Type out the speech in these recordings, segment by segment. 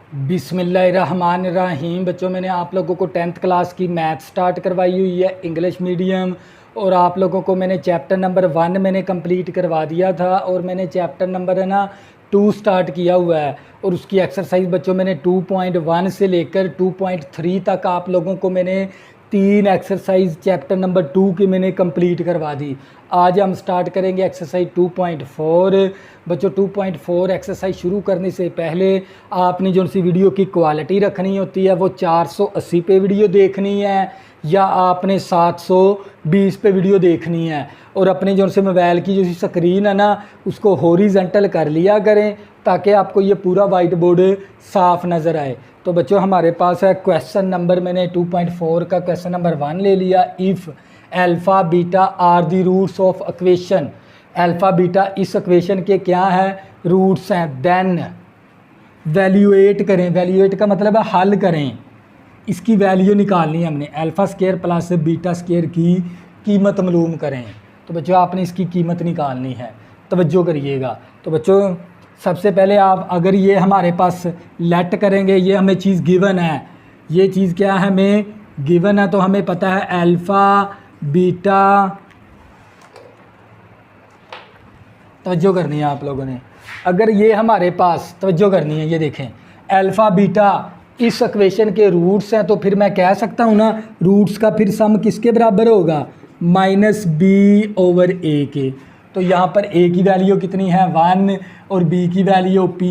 बिस्मिल्लाहिर्रहमानिर्रहीम। बच्चों, मैंने आप लोगों को 10th क्लास की मैथ स्टार्ट करवाई हुई है, इंग्लिश मीडियम। और आप लोगों को मैंने चैप्टर नंबर 1 मैंने कंप्लीट करवा दिया था और मैंने चैप्टर नंबर 2 स्टार्ट किया हुआ है। और उसकी एक्सरसाइज बच्चों मैंने 2.1 से लेकर 2.3 तक आप लोगों को मैंने 3 एक्सरसाइज चैप्टर नंबर 2 की मैंने कंप्लीट करवा दी। आज हम स्टार्ट करेंगे एक्सरसाइज 2.4। बच्चों, 2.4 एक्सरसाइज शुरू करने से पहले आपने जो सी वीडियो की क्वालिटी रखनी होती है वो 480 पे वीडियो देखनी है या आपने 720 पे वीडियो देखनी है। और अपने जो से मोबाइल की जो सी स्क्रीन है ना उसको हॉरिजॉन्टल कर लिया करें ताकि आपको ये पूरा वाइट बोर्ड साफ नज़र आए। तो बच्चों, हमारे पास है क्वेश्चन नंबर, मैंने 2.4 का क्वेश्चन नंबर 1 ले लिया। If alpha beta are the roots of equation, alpha beta इस इक्वेशन के क्या है, रूट्स हैं। देन वैल्यूएट करें, वैल्यूएट का मतलब है हल करें, इसकी वैल्यू निकालनी है हमने। Alpha square plus beta square की कीमत मालूम करें। तो बच्चों, आपने इसकी कीमत निकालनी है, तवज्जो करिएगा। तो बच्चों, सबसे पहले आप अगर ये हमारे पास लेट करेंगे, ये हमें चीज़ गिवन है, ये चीज़ क्या है, हमें गिवन है। तो हमें पता है अल्फ़ा बीटा, तवज्जो करनी है आप लोगों ने। अगर ये हमारे पास तवज्जो करनी है, ये देखें अल्फ़ा बीटा इस इक्वेशन के रूट्स हैं, तो फिर मैं कह सकता हूँ ना रूट्स का फिर सम किसके बराबर होगा, -b/a के। तो यहाँ पर a की वैल्यू कितनी है 1 और b की वैल्यू p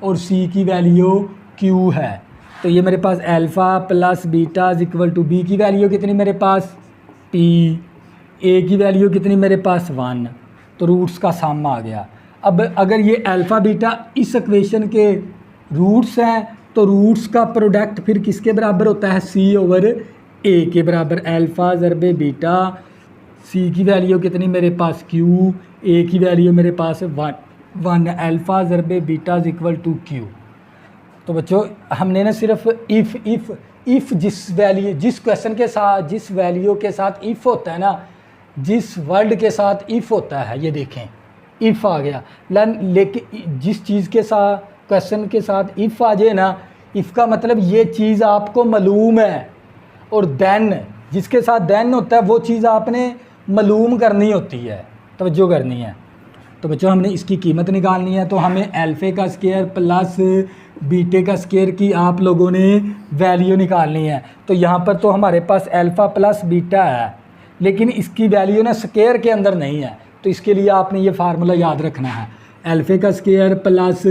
और c की वैल्यू q है। तो ये मेरे पास alpha plus beta equal to b की वैल्यू कितनी मेरे पास p, a की वैल्यू कितनी मेरे पास 1। तो रूट्स का सम आ गया। अब अगर ये अल्फ़ा बीटा इस इक्वेशन के रूट्स हैं तो रूट्स का प्रोडक्ट फिर किसके बराबर होता है, c/a के बराबर। अल्फ़ा ज़रबे बीटा, c की वैल्यू कितनी मेरे पास q, a की वैल्यू मेरे पास 1 अल्फ़ा ज़रबे बीटा इक्वल टू q। तो बच्चों, हमने ना सिर्फ इफ़ जिस क्वेश्चन के साथ जिस वैल्यू के साथ इफ़ होता है ना, जिस वर्ड के साथ इफ़ होता है, ये देखें इफ़ आ गया। लेकिन जिस चीज़ के साथ क्वेश्चन के साथ इफ़ आ जाए ना, इफ़ का मतलब ये चीज़ आपको मालूम है। और देन जिसके साथ देन होता है वो चीज़ आपने मालूम करनी होती है, तवज्जो करनी है। तो बच्चों, हमने इसकी कीमत निकालनी है। तो हमें अल्फ़े का स्केयर प्लस बीटे का स्केयर की आप लोगों ने वैल्यू निकालनी है। तो यहाँ पर तो हमारे पास अल्फ़ा प्लस बीटा है, लेकिन इसकी वैल्यू ना स्केयर के अंदर नहीं है। तो इसके लिए आपने ये फार्मूला याद रखना है, अल्फ़े का स्केयर प्लस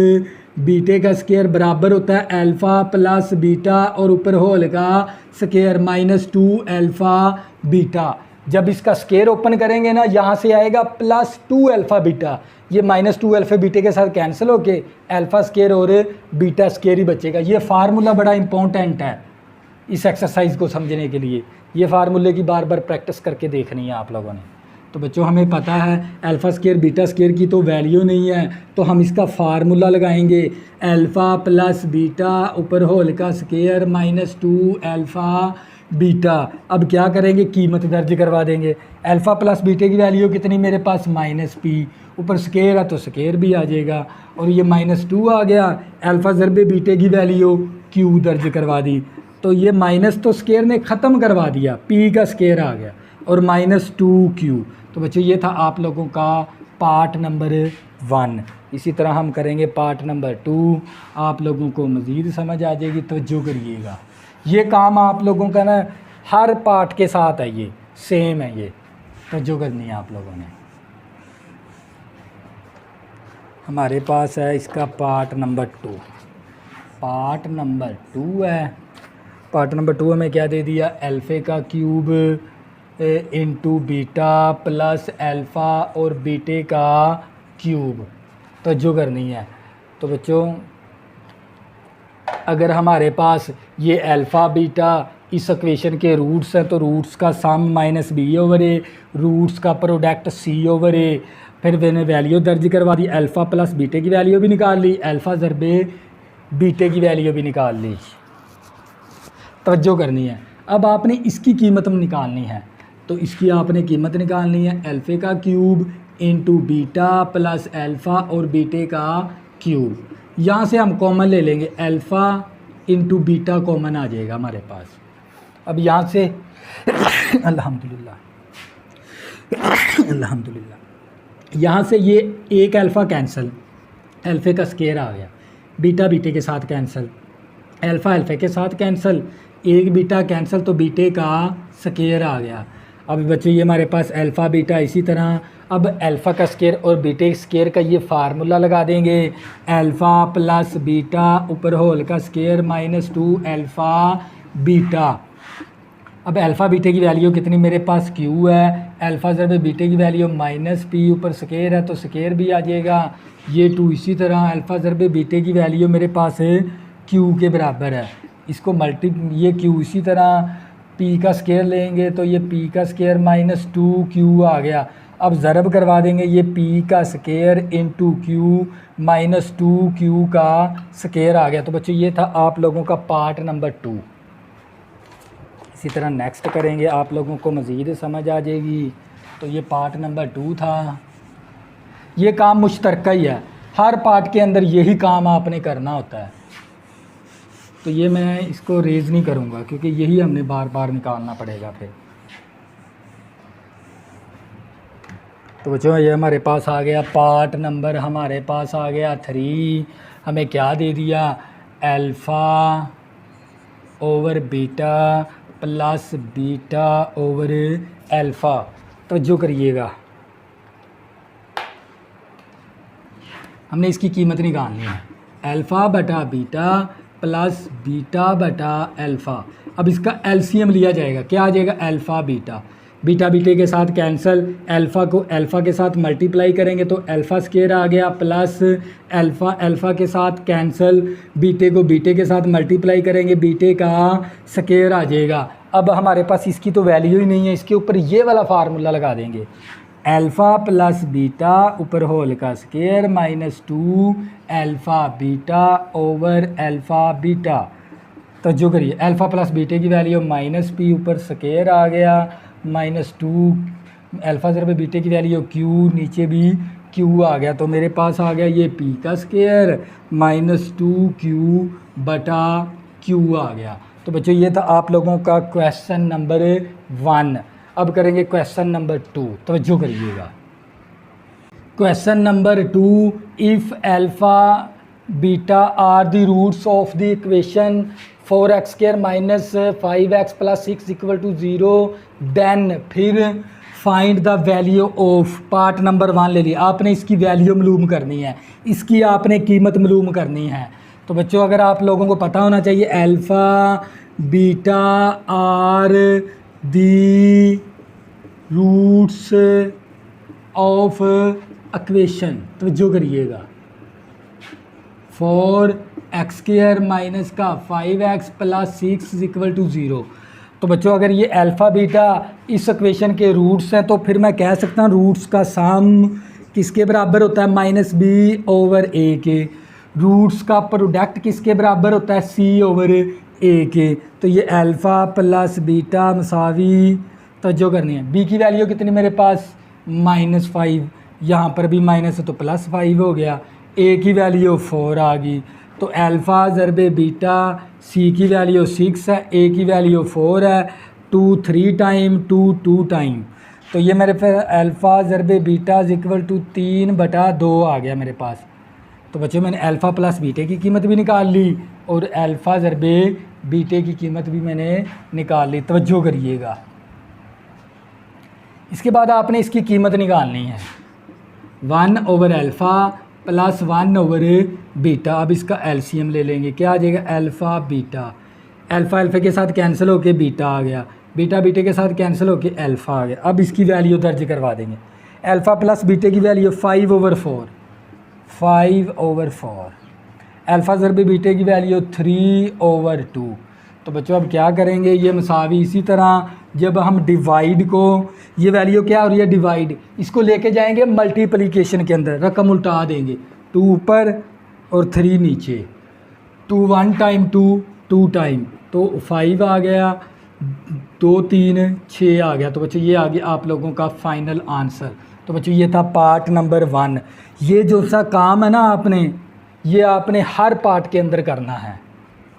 बीटे का स्केयर बराबर होता है अल्फ़ा प्लस बीटा और ऊपर होल का स्केयर -2 अल्फ़ा बीटा। जब इसका स्केयर ओपन करेंगे ना, यहाँ से आएगा +2 अल्फ़ा बीटा। ये -2 अल्फ़ा बीटे के साथ कैंसिल होके अल्फ़ा स्केयर और बीटा स्केयर ही बचेगा। ये फार्मूला बड़ा इंपॉर्टेंट है इस एक्सरसाइज को समझने के लिए। ये फार्मूले की बार बार प्रैक्टिस करके देखनी है आप लोगों ने। तो बच्चों, हमें पता है अल्फ़ा स्केयर बीटा स्केयर की तो वैल्यू नहीं है, तो हम इसका फार्मूला लगाएंगे अल्फ़ा प्लस बीटा ऊपर होल का स्केयर -2 अल्फ़ा बीटा। अब क्या करेंगे, कीमत दर्ज करवा देंगे। अल्फ़ा प्लस बीटे की वैल्यू कितनी मेरे पास -p, ऊपर स्केयर है तो स्केयर भी आ जाएगा। और ये -2 आ गया, अल्फ़ा ज़रबे बीटे की वैल्यू q दर्ज करवा दी। तो ये माइनस तो स्केयर ने ख़त्म करवा दिया, p का स्केयर आ गया और -2q। तो बच्चों, ये था आप लोगों का पार्ट नंबर 1। इसी तरह हम करेंगे पार्ट नंबर 2, आप लोगों को मज़ीद समझ आ जाएगी। तवज्जो करिएगा, ये काम आप लोगों का ना हर पार्ट के साथ है, ये सेम है, ये तवज्जो करनी है आप लोगों ने। हमारे पास है इसका पार्ट नंबर 2, पार्ट नंबर 2 है। पार्ट नंबर 2 हमें क्या दे दिया, अल्फ़े का cube into beta plus alpha और बीटे का क्यूब, तवज्जो करनी है। तो बच्चों, अगर हमारे पास ये अल्फ़ा बीटा इस इक्वेशन के रूट्स हैं तो रूट्स का सम -b/a, रूट्स का प्रोडक्ट c/a। फिर मैंने वैल्यू दर्ज करवा दी, अल्फ़ा प्लस बीटे की वैल्यू भी निकाल ली, अल्फ़ा ज़रबे बीटे की वैल्यू भी निकाल ली, तवज्जो करनी है। अब आपने इसकी कीमत निकालनी है। तो इसकी आपने कीमत निकालनी है अल्फ़े का cube into beta plus alpha और बीटे का क्यूब। यहाँ से हम कॉमन ले लेंगे, अल्फ़ा इंटू बीटा कॉमन आ जाएगा हमारे पास। अब यहाँ से अल्हम्दुलिल्लाह अल्हम्दुलिल्लाह, यहाँ से ये एक अल्फ़ा कैंसिल, अल्फ़े का स्केयर आ गया, बीटा बीटे के साथ कैंसिल, अल्फ़ा अल्फ़े के साथ कैंसिल, एक बीटा कैंसिल, तो बीटे का स्केयर आ गया। अब बच्चों ये हमारे पास अल्फ़ा बीटा, इसी तरह अब अल्फ़ा का स्केयर और बीटे स्केयर का ये फार्मूला लगा देंगे, अल्फ़ा प्लस बीटा ऊपर होल का स्केयर माइनस 2 अल्फ़ा बीटा। अब अल्फ़ा बीटे की वैल्यू कितनी मेरे पास Q है, अल्फ़ा ज़रब बीटे की वैल्यू माइनस P, ऊपर स्केयर है तो स्केयर भी आ जाएगा, ये 2 इसी तरह अल्फ़ा ज़रब बीटे की वैल्यू मेरे पास है Q के बराबर है, इसको ये Q इसी तरह P का स्केयर लेंगे तो ये P का स्केयर माइनस 2Q आ गया। अब ज़रब करवा देंगे, ये P का square into Q minus 2Q का स्केयर आ गया। तो बच्चों ये था आप लोगों का पार्ट नंबर 2। इसी तरह नेक्स्ट करेंगे, आप लोगों को मज़ीद समझ आ जाएगी। तो ये पार्ट नंबर 2 था। ये काम मुश्तरका ही है, हर पार्ट के अंदर यही काम आपने करना होता है। तो ये मैं इसको रेज़ नहीं करूँगा क्योंकि यही हमने बार बार निकालना पड़ेगा फिर। तो बच्चों ये हमारे पास आ गया पार्ट नंबर, हमारे पास आ गया 3। हमें क्या दे दिया, alpha over beta plus beta over alpha. तवज्जो करिएगा, हमने इसकी कीमत निकालनी है, अल्फ़ा बटा बीटा प्लस बीटा बटा अल्फ़ा। अब इसका एलसीएम लिया जाएगा, क्या आ जाएगा, अल्फ़ा बीटा, बीटा बीटे के साथ कैंसिल, अल्फ़ा को अल्फ़ा के साथ मल्टीप्लाई करेंगे तो अल्फ़ा स्केयर आ गया, प्लस अल्फ़ा अल्फ़ा के साथ कैंसिल, बीटे को बीटे के साथ मल्टीप्लाई करेंगे, बीटे का स्केयर आ जाएगा। अब हमारे पास इसकी तो वैल्यू ही नहीं है, इसके ऊपर ये वाला फार्मूला लगा देंगे, अल्फ़ा प्लस बीटा ऊपर होल का square minus 2 alpha beta over alpha beta. तो जो करिए, अल्फ़ा प्लस बीटे की वैल्यू माइनस P, ऊपर स्केयर आ गया माइनस 2 अल्फ़ा ज़रब बीटे की वैल्यू Q, नीचे भी Q आ गया। तो मेरे पास आ गया ये P का स्केयर माइनस 2Q बटा Q आ गया। तो बच्चों ये था आप लोगों का क्वेश्चन नंबर 1। अब करेंगे क्वेश्चन नंबर 2, तवज्जो करिएगा। Question number 2, if alpha beta are the roots of the equation 4x square minus 5x plus 6 equal to 0, then फिर find the value of, part number 1 ले लिया आपने, इसकी वैल्यू मालूम करनी है, इसकी आपने कीमत मालूम करनी है। तो बच्चों अगर आप लोगों को पता होना चाहिए alpha beta are the roots of equation, तो जो करिएगा 4x स्क्वायर माइनस का 5x प्लस 6 इक्वल टू 0। तो बच्चों अगर ये अल्फ़ा बीटा इस इक्वेशन के रूट्स हैं तो फिर मैं कह सकता हूँ रूट्स का सम किसके बराबर होता है, माइनस बी ओवर ए के। रूट्स का प्रोडक्ट किसके बराबर होता है, सी ओवर ए के। तो ये अल्फ़ा प्लस बीटा मसावी, तो जो करनी है, बी की वैल्यू कितनी मेरे पास -5, यहाँ पर भी माइनस है तो +5 हो गया, ए की वैल्यू 4 आ गई। तो अल्फ़ा ज़रबे बीटा, सी की वैल्यू 6 है, ए की वैल्यू 4 है, 2 3 टाइम 2 2 टाइम। तो ये मेरे फिर अल्फ़ा ज़रबे बीटा इक्वल टू 3/2 आ गया मेरे पास। तो बच्चों मैंने अल्फ़ा प्लस बीटे की कीमत भी निकाल ली और अल्फ़ा ज़रबे बीटे की कीमत भी मैंने निकाल ली। तवज्जो करिएगा, इसके बाद आपने इसकी कीमत निकालनी है 1 over alpha plus 1 over beta. अब इसका एलसीएम ले लेंगे, क्या आ जाएगा, अल्फ़ा बीटा, अल्फ़ा अल्फ़ा के साथ कैंसिल होके बीटा आ गया, बीटा बीटे के साथ कैंसिल होके अल्फ़ा आ गया। अब इसकी वैल्यू दर्ज करवा देंगे, अल्फ़ा प्लस बीटे की वैल्यू 5 ओवर 4, अल्फ़ा ज़रबे बीटे की वैल्यू 3 ओवर 2। तो बच्चों अब क्या करेंगे, ये मसावी, इसी तरह जब हम डिवाइड को, ये वैल्यू क्या हो रही है डिवाइड, इसको लेके जाएंगे मल्टीप्लिकेशन के अंदर, रकम उल्टा देंगे, 2 ऊपर और 3 नीचे, 2 1 टाइम 2 2 टाइम, तो 5 आ गया, 2 3 6 आ गया। तो बच्चों ये आ गया आप लोगों का फाइनल आंसर। तो बच्चों ये था पार्ट नंबर 1। ये जो सा काम है ना आपने, ये आपने हर पार्ट के अंदर करना है,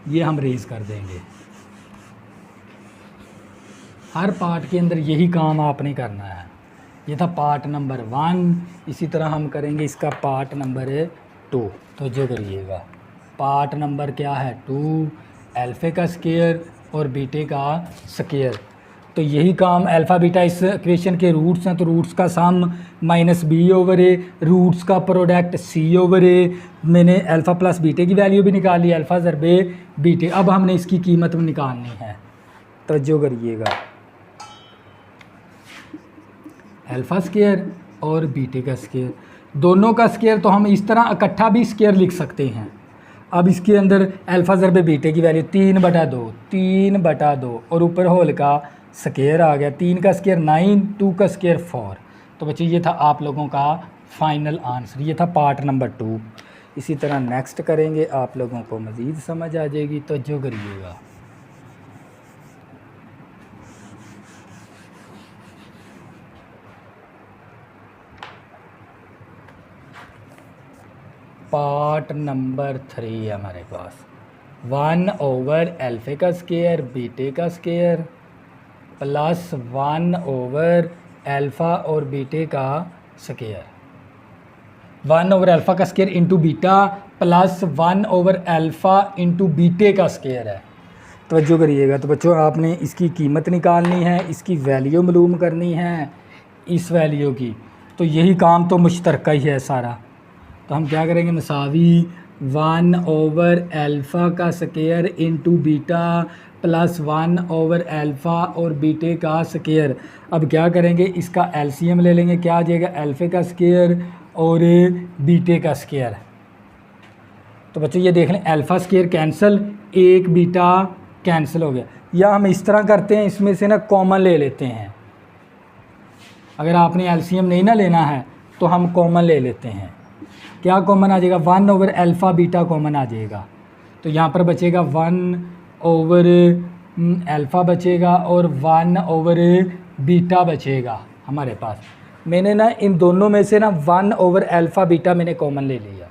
ये हम रेज कर देंगे। हर पार्ट के अंदर यही काम आपने करना है। ये था पार्ट नंबर 1। इसी तरह हम करेंगे इसका पार्ट नंबर 2। तो जो करिएगा, पार्ट नंबर क्या है 2, अल्फ़ा का स्केयर और बीटे का स्केयर। तो यही काम अल्फ़ा बीटा इस इक्वेशन के रूट्स हैं, तो रूट्स का सम -b/a, रूट्स का प्रोडक्ट c/a। मैंने अल्फ़ा प्लस बीटे की वैल्यू भी निकाली, अल्फ़ा ज़रबे बीटे। अब हमने इसकी कीमत निकालनी है, तवज्जो करिएगा। अल्फ़ा स्केयर और बीटे का स्केयर, दोनों का स्केयर तो हम इस तरह इकट्ठा भी स्केयर लिख सकते हैं। अब इसके अंदर अल्फ़ा ज़रबे बीटे की वैल्यू 3/2 और ऊपर होल का स्केयर आ गया। 3 का स्केयर 9, 2 का स्केयर 4। तो बच्चे ये था आप लोगों का फाइनल आंसर, ये था पार्ट नंबर 2। इसी तरह नेक्स्ट करेंगे, आप लोगों को मज़ीद समझ आ जाएगी। तो जो करिएगा, पार्ट नंबर 3 है हमारे पास 1/अल्फ़ा का स्केयर बीटे का स्केयर प्लस 1/अल्फ़ा और बीटे का स्केयर। 1/अल्फ़ा का स्केयर इंटू बीटा प्लस 1/अल्फ़ा इंटू बीटे का स्केयर है। तवज्जो करिएगा। तो बच्चों आपने इसकी कीमत निकालनी है, इसकी वैल्यू मालूम करनी है, इस वैल्यू की। तो यही काम तो मुश्तरका ही है सारा। तो हम क्या करेंगे, मसावी 1/अल्फ़ा का स्केयर इंटू बीटा प्लस 1/अल्फ़ा और बीटे का स्केयर। अब क्या करेंगे, इसका एलसीएम ले लेंगे। क्या आ जाएगा, अल्फ़ा का स्केयर और बीटे का स्केयर। तो बच्चों ये देख लें, अल्फ़ा स्केयर कैंसिल, एक बीटा कैंसिल हो गया। या हम इस तरह करते हैं, इसमें से ना कॉमन ले लेते हैं। अगर आपने एलसीएम नहीं ना लेना है तो हम कॉमन ले लेते हैं। क्या कॉमन आ जाएगा, 1/अल्फ़ा बीटा कॉमन आ जाएगा। तो यहाँ पर बचेगा 1/अल्फ़ा बचेगा और 1/बीटा बचेगा हमारे पास। मैंने ना इन दोनों में से ना 1/अल्फ़ा बीटा मैंने कॉमन ले लिया।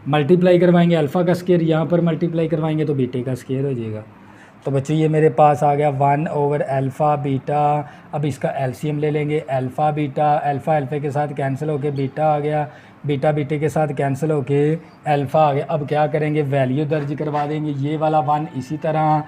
मल्टीप्लाई करवाएंगे अल्फ़ा का स्केयर, यहाँ पर मल्टीप्लाई करवाएंगे तो बीटे का स्केयर हो जाएगा। तो बच्चों ये मेरे पास आ गया 1/अल्फ़ा बीटा। अब इसका एलसीएम ले लेंगे, अल्फ़ा बीटा, अल्फ़ा अल्फ़ा के साथ कैंसिल होके बीटा आ गया, बीटा बीटे के साथ कैंसिल होके अल्फ़ा आ गया। अब क्या करेंगे, वैल्यू दर्ज करवा देंगे। ये वाला 1 इसी तरह,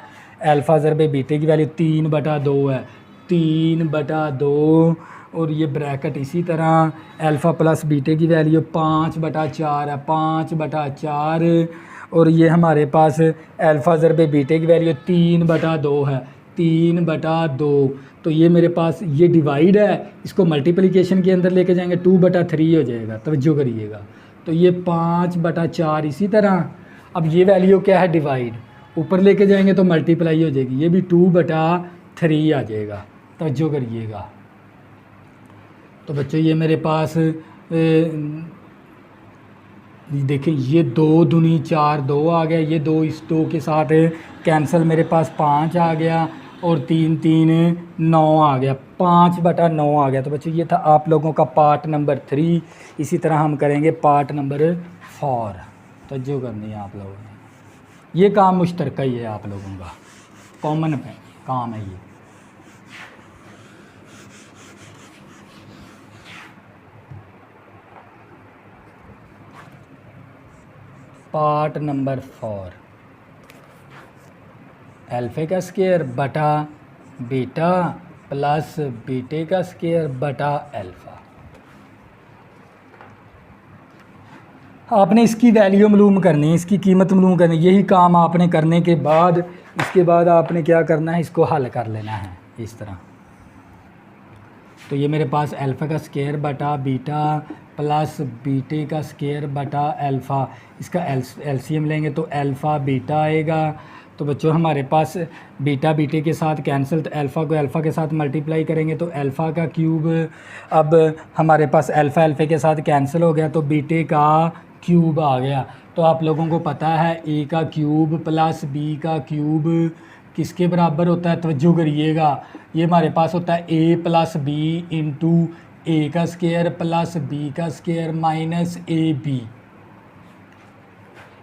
अल्फ़ा ज़रबे बीटे की वैल्यू 3/2 है, 3/2 और ये ब्रैकेट इसी तरह, अल्फ़ा प्लस बीटे की वैल्यू 5/4 है, 5/4 और ये हमारे पास अल्फ़ा ज़रबे बीटे की वैल्यू 3/2 है, 3/2। तो ये मेरे पास ये डिवाइड है, इसको मल्टीप्लिकेशन के अंदर लेके जाएंगे 2/3 हो जाएगा। तवज्जो करिएगा। तो ये 5/4 इसी तरह। अब ये वैल्यू क्या है, डिवाइड, ऊपर लेके जाएंगे तो मल्टीप्लाई हो जाएगी, ये भी 2/3 आ जाएगा। तवज्जो करिएगा। तो बच्चों ये मेरे पास देखें, ये 2 दूनी 4, 2 आ गया, ये 2 इस 2 के साथ कैंसिल, मेरे पास 5 आ गया और 3 3 9 आ गया, 5/9 आ गया। तो बच्चों ये था आप लोगों का पार्ट नंबर 3। इसी तरह हम करेंगे पार्ट नंबर 4। तो जो करनी है आप लोगों ने, ये काम मुश्तरका ही है आप लोगों का, कॉमन काम है ये। पार्ट नंबर 4, अल्फ़ा का स्केयर बटा बीटा प्लस बीटे का स्केयर बटा अल्फ़ा। आपने इसकी वैल्यू मालूम करनी है, इसकी कीमत मालूम करनी है। यही काम आपने करने के बाद, इसके बाद आपने क्या करना है, इसको हल कर लेना है इस तरह। तो ये मेरे पास अल्फ़ा का स्केयर बटा बीटा प्लस बीटे का स्केयर बटा अल्फ़ा, इसका एलसीएम लेंगे तो अल्फ़ा बीटा आएगा। तो बच्चों हमारे पास बीटा बीटे के साथ कैंसिल, तो अल्फ़ा को अल्फ़ा के साथ मल्टीप्लाई करेंगे तो अल्फ़ा का क्यूब। अब हमारे पास अल्फ़ा अल्फ़ा के साथ कैंसिल हो गया तो बीटे का क्यूब आ गया। तो आप लोगों को पता है ए का क्यूब प्लस बी का क्यूब किसके बराबर होता है, तवज्जो करिएगा। ये हमारे पास होता है ए प्लस बी इंटू ए का स्केयर प्लस बी का स्केयर माइनस ए बी।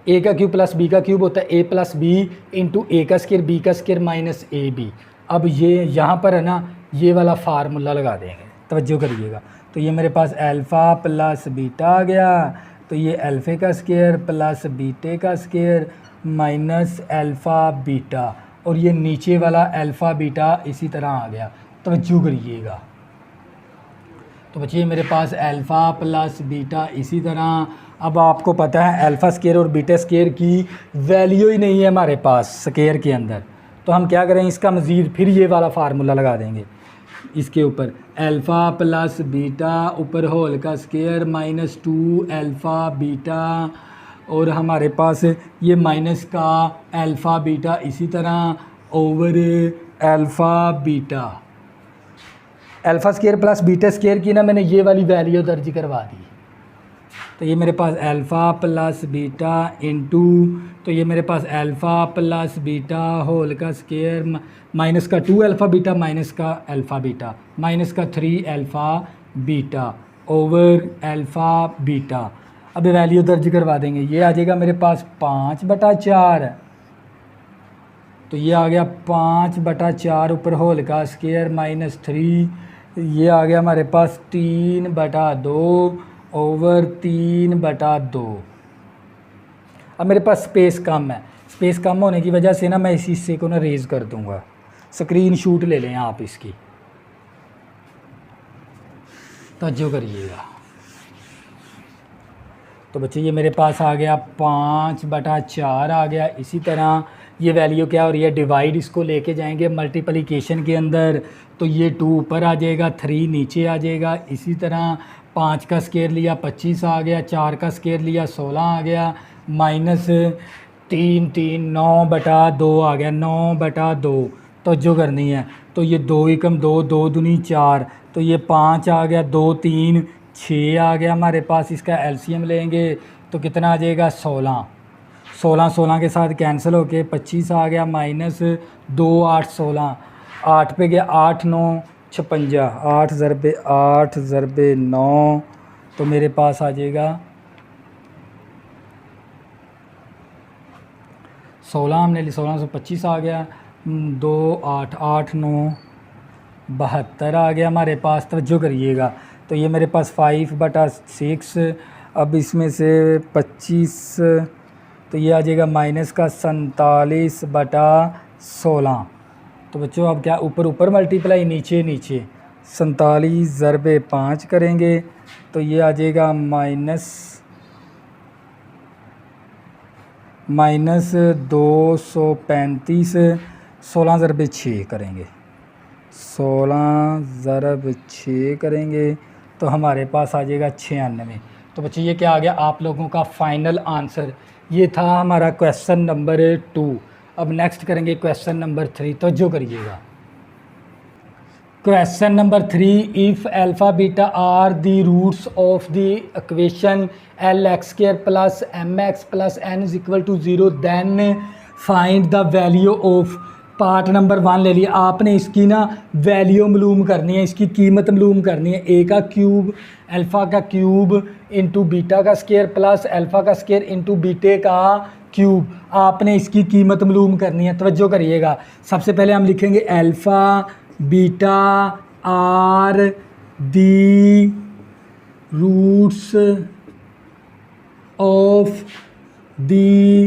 ए का क्यूब प्लस बी का क्यूब होता है ए प्लस बी इंटू ए का स्केयर बी का स्केयर माइनस ए बी। अब ये यहाँ पर है ना, ये वाला फार्मूला लगा देंगे, तवज्जो करिएगा। तो ये मेरे पास अल्फ़ा प्लस बीटा आ गया, तो ये अल्फ़े का स्केयर प्लस बीटे का स्केयर माइनस अल्फ़ा बीटा, और ये नीचे वाला अल्फ़ा बीटा इसी तरह आ गया, तवज्जो करिएगा। तो बच्चे मेरे पास अल्फ़ा प्लस बीटा इसी तरह। अब आपको पता है अल्फ़ा स्केयर और बीटा स्केयर की वैल्यू ही नहीं है हमारे पास स्केयर के अंदर, तो हम क्या करें, इसका मज़ीद फिर ये वाला फार्मूला लगा देंगे इसके ऊपर, अल्फ़ा प्लस बीटा ऊपर होल का स्केयर माइनस 2 अल्फ़ा बीटा, और हमारे पास ये माइनस का अल्फ़ा बीटा इसी तरह over alpha beta. Alpha square plus beta square की ना मैंने ये वाली वैल्यू दर्ज करवा दी। तो ये मेरे पास अल्फ़ा प्लस बीटा इंटू, तो ये मेरे पास अल्फ़ा प्लस बीटा होल का स्केयर माइनस का 2 अल्फ़ा बीटा माइनस का अल्फ़ा बीटा माइनस का 3 alpha beta over alpha beta. अब वैल्यू दर्ज करवा देंगे, ये आ जाएगा मेरे पास 5/4, तो ये आ गया 5/4 ऊपर होल का स्केयर माइनस 3, ये आ गया हमारे पास 3/2 ओवर 3/2। अब मेरे पास स्पेस कम है, स्पेस कम होने की वजह से ना मैं इस हिस्से को ना रेज कर दूंगा, स्क्रीन शूट ले लें आप इसकी, तवज्जो करिएगा। तो बच्चे ये मेरे पास आ गया 5/4 आ गया। इसी तरह ये वैल्यू क्या हो रही है, डिवाइड इसको लेके जाएंगे मल्टीप्लिकेशन के अंदर, तो ये 2 ऊपर आ जाएगा 3 नीचे आ जाएगा। इसी तरह 5 का स्केयर लिया 25 आ गया, 4 का स्केयर लिया 16 आ गया, माइनस 3 3 9/2 आ गया 9/2। तो जो करनी है, तो ये 2 एकम 2 2 दूनी 4, तो ये 5 आ गया 2 3 6 आ गया हमारे पास। इसका एलसीएम लेंगे तो कितना आ जाएगा 16 16 के साथ कैंसिल होके 25 आ गया माइनस 2 8 16 8 पे गया 8 9 56 8 ज़रबे 8 ज़रबे 9, तो मेरे पास आ जाएगा 16, हमने 16 से 25 आ गया 2 8 8 9 72 आ गया हमारे पास। तवज्जो करिएगा, तो ये मेरे पास 5/6, अब इसमें से 25, तो ये आ जाएगा माइनस का 47/16। तो बच्चों अब क्या ऊपर ऊपर मल्टीप्लाई नीचे नीचे, 47 ज़रबे 5 करेंगे तो ये आ जाएगा माइनस 235, 16 ज़रबे 6 करेंगे, 16 ज़रब 6 करेंगे तो हमारे पास आ जाएगा 96। तो बच्चे ये क्या आ गया आप लोगों का फाइनल आंसर। ये था हमारा क्वेश्चन नंबर 2। अब नेक्स्ट करेंगे क्वेश्चन नंबर 3, तो जो करिएगा। Question number 3, if alpha beta are the roots of the equation LX² plus MX plus N is equal to 0 then find the value of. Part number 1 ले लिया आपने, इसकी ना वैल्यू मालूम करनी है, इसकी कीमत मालूम करनी है। ए का क्यूब अल्फ़ा का क्यूब इंटू बीटा का स्केयर प्लस अल्फ़ा का स्केयर इंटू बीटे का क्यूब, आपने इसकी कीमत मालूम करनी है। तवज्जो करिएगा, सबसे पहले हम लिखेंगे alpha beta are the roots of the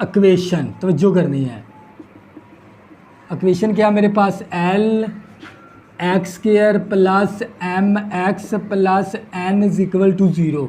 equation. तवज्जो करनी है, इक्वेशन क्या मेरे पास LX² plus MX plus N is equal to 0।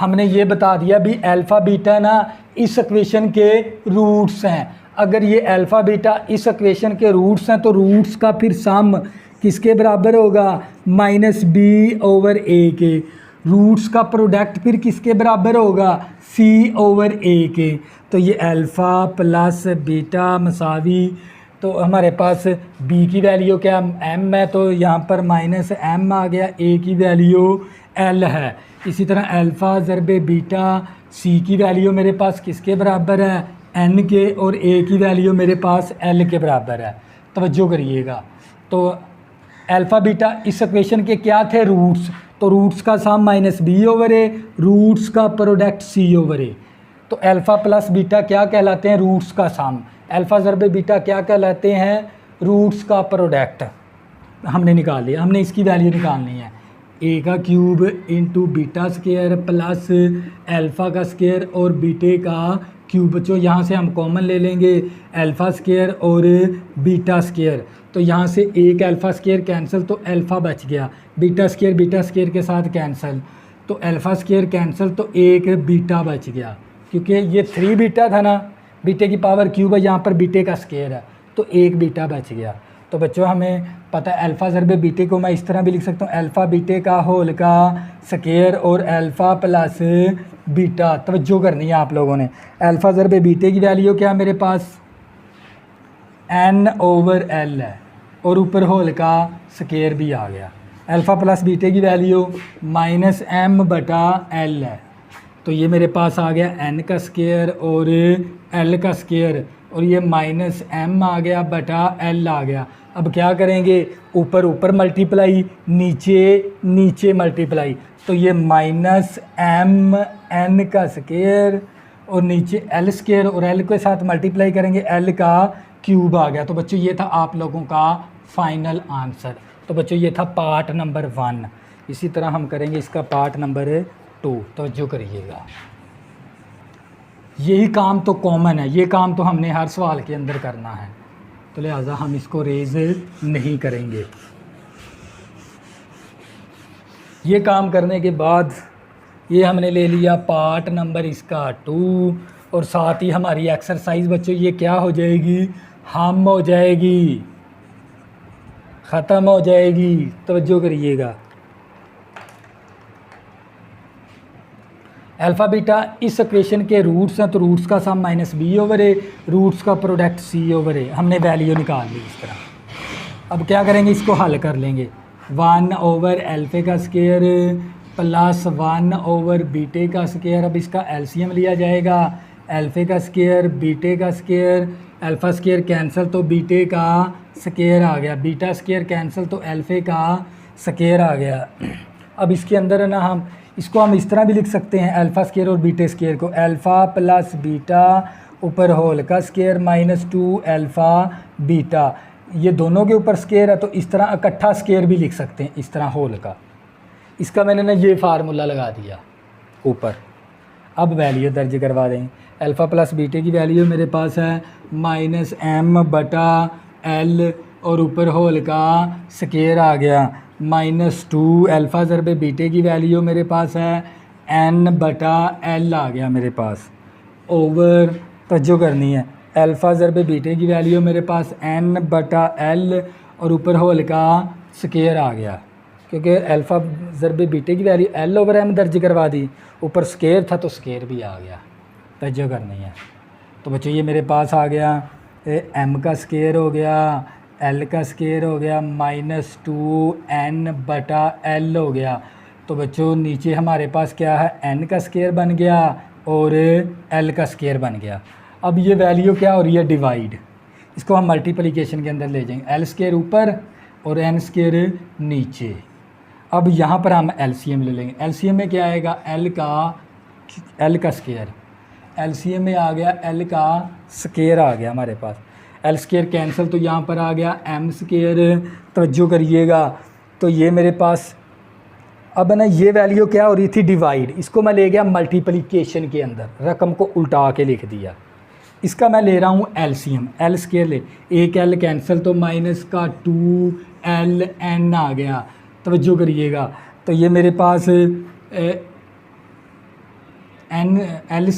हमने ये बता दिया भी अल्फ़ा बीटा ना इस इक्वेशन के रूट्स हैं। अगर ये अल्फ़ा बीटा इस इक्वेशन के रूट्स हैं तो रूट्स का फिर सम किसके बराबर होगा, -b/a के। रूट्स का प्रोडक्ट फिर किसके बराबर होगा, c/a के। तो ये अल्फ़ा प्लस बीटा मसावी, तो हमारे पास b की वैल्यू क्या m है, तो यहाँ पर -m आ गया, a की वैल्यू l है। इसी तरह अल्फ़ा ज़रबे बीटा, c की वैल्यू मेरे पास किसके बराबर है, n के, और a की वैल्यू मेरे पास l के बराबर है। तवज्जो करिएगा, तो अल्फ़ा बीटा इस इक्वेशन के क्या थे, रूट्स, तो रूट्स का सम -b/a, रूट्स का प्रोडक्ट c/a। तो अल्फ़ा प्लस बीटा क्या कहलाते हैं? रूट्स का सम। अल्फ़ा ज़रबे बीटा क्या कहलाते हैं? रूट्स का प्रोडक्ट। हमने निकाल लिया, हमने इसकी वैल्यू निकालनी है। ए का cube into beta square plus alpha का स्केयर और बीटे का क्यूब। बच्चों यहाँ से हम कॉमन ले लेंगे अल्फ़ा स्केयर और बीटा स्केयर। तो यहाँ से एक अल्फ़ा स्केयर कैंसिल तो अल्फ़ा बच गया, बीटा स्केयर के साथ कैंसिल तो अल्फ़ा स्केयर कैंसिल तो एक बीटा बच गया, क्योंकि ये 3 बीटा था ना, बीटे की पावर क्यूब है, यहाँ पर बीटे का स्केयर है तो एक बीटा बच गया। तो बच्चों हमें पता है अल्फ़ा ज़रबे बीटे को मैं इस तरह भी लिख सकता हूँ, अल्फ़ा बीटे का होल का स्केयर और अल्फ़ा प्लस बीटा। तवज्जो करनी है आप लोगों ने, अल्फ़ा ज़रबे बीटे की वैल्यू क्या है मेरे पास? n/l है और ऊपर होल का स्केयर भी आ गया। अल्फ़ा प्लस बीटे की वैल्यू -m/l है, तो ये मेरे पास आ गया n का स्केयर और l का स्केयर और ये -m आ गया बटा l आ गया। अब क्या करेंगे? ऊपर ऊपर मल्टीप्लाई, नीचे नीचे मल्टीप्लाई, तो ये -mn का स्केयर और नीचे l स्केयर और l के साथ मल्टीप्लाई करेंगे l का क्यूब आ गया। तो बच्चों ये था आप लोगों का फाइनल आंसर। तो बच्चों ये था पार्ट नंबर 1। इसी तरह हम करेंगे इसका पार्ट नंबर 2। तो जो करिएगा, यही काम तो कॉमन है, ये काम तो हमने हर सवाल के अंदर करना है, तो लिहाजा हम इसको रेज नहीं करेंगे। ये काम करने के बाद ये हमने ले लिया पार्ट नंबर इसका 2 और साथ ही हमारी एक्सरसाइज बच्चों ये क्या हो जाएगी? हम हो जाएगी, ख़त्म हो जाएगी। तवज्जो करिएगा, अल्फ़ा बीटा इस इक्वेशन के रूट्स हैं, तो रूट्स का सम -b/a, रूट्स का प्रोडक्ट c/a। हमने वैल्यू निकाल ली इस तरह। अब क्या करेंगे? इसको हल कर लेंगे। 1/अल्फ़े का स्केयर प्लस 1/बीटे का स्केयर। अब इसका एलसीएम लिया जाएगा, अल्फ़े का स्केयर बीटे का स्केयर, अल्फ़ा स्केयर कैंसिल तो बीटे का स्केयर आ गया, बीटा स्केयर कैंसिल तो अल्फ़े का स्केयर आ गया। अब इसके अंदर है ना, हम इसको हम इस तरह भी लिख सकते हैं, अल्फ़ा स्केयर और बीटे स्केयर को, अल्फ़ा प्लस बीटा ऊपर होल का स्केयर -2 अल्फ़ा बीटा। ये दोनों के ऊपर स्केयर है तो इस तरह इकट्ठा स्केयर भी लिख सकते हैं, इस तरह होल का। इसका मैंने ना ये फार्मूला लगा दिया ऊपर। अब वैल्यू दर्ज करवा देंगे। अल्फ़ा प्लस बीटे की वैल्यू मेरे पास है -m/l और ऊपर होल का स्केयर आ गया -2। अल्फ़ा ज़रबे बीटे की वैल्यू मेरे पास है n/l आ गया मेरे पास, ओवर तवज्जो करनी है, अल्फ़ा ज़रबे बीटे की वैल्यू मेरे पास n/l और ऊपर होल का स्केयर आ गया, क्योंकि अल्फ़ा ज़रबे बीटे की वैल्यू l/m दर्ज करवा दी, ऊपर स्केयर था तो स्केयर भी आ गया। तवज्जो करनी है। तो बच्चों ये मेरे पास आ गया m का स्केयर हो गया, l का स्केयर हो गया, -2 n/l हो गया। तो बच्चों नीचे हमारे पास क्या है? n का स्केयर बन गया और l का स्केयर बन गया। अब ये वैल्यू क्या हो रही है? डिवाइड। इसको हम मल्टीप्लिकेशन के अंदर ले जाएंगे, l स्केयर ऊपर और n स्केयर नीचे। अब यहाँ पर हम एलसीएम ले लेंगे। एलसीएम में क्या आएगा? l का स्केयर, एलसीएम में आ गया l का स्केयर आ गया हमारे पास, l स्केयर कैंसिल तो यहाँ पर आ गया m स्केयर। तवज्जो करिएगा, तो ये मेरे पास अब ना ये वैल्यू क्या हो रही थी? डिवाइड। इसको मैं ले गया मल्टीप्लिकेशन के अंदर, रकम को उल्टा के लिख दिया। इसका मैं ले रहा हूँ एलसीएम, l स्केयर ले, एक l कैंसिल तो -2ln आ गया। तवज्जो करिएगा, तो ये मेरे पास l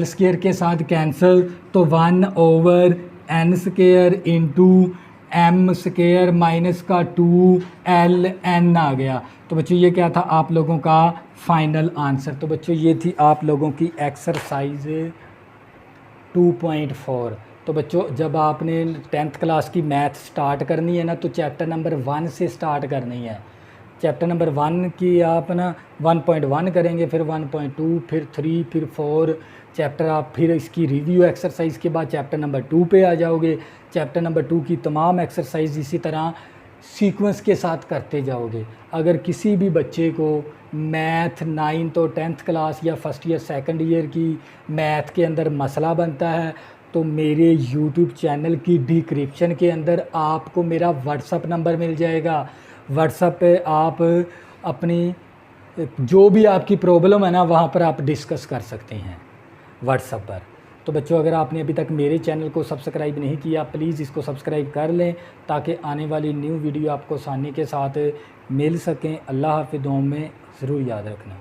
स्केयर के साथ कैंसिल तो 1/n square into m square -2ln आ गया। तो बच्चों ये क्या था? आप लोगों का फाइनल आंसर। तो बच्चों ये थी आप लोगों की एक्सरसाइज 2.4। तो बच्चों जब आपने 10th क्लास की मैथ स्टार्ट करनी है ना, तो चैप्टर नंबर 1 से स्टार्ट करनी है। चैप्टर नंबर 1 की आप ना 1.1 करेंगे, फिर 1.2, फिर 3, फिर 4 चैप्टर आप, फिर इसकी रिव्यू एक्सरसाइज के बाद चैप्टर नंबर 2 पे आ जाओगे। चैप्टर नंबर 2 की तमाम एक्सरसाइज इसी तरह सीक्वेंस के साथ करते जाओगे। अगर किसी भी बच्चे को मैथ 9th और 10th क्लास या फर्स्ट ईयर सेकंड ईयर की मैथ के अंदर मसला बनता है तो मेरे यूट्यूब चैनल की डिस्क्रिप्शन के अंदर आपको मेरा व्हाट्सअप नंबर मिल जाएगा। व्हाट्सअप पे आप अपनी जो भी आपकी प्रॉब्लम है ना वहाँ पर आप डिस्कस कर सकते हैं व्हाट्सअप पर। तो बच्चों, अगर आपने अभी तक मेरे चैनल को सब्सक्राइब नहीं किया प्लीज़ इसको सब्सक्राइब कर लें ताकि आने वाली न्यू वीडियो आपको आसानी के साथ मिल सकें। अल्लाह हाफ़िज़, दुआ में ज़रूर याद रखना।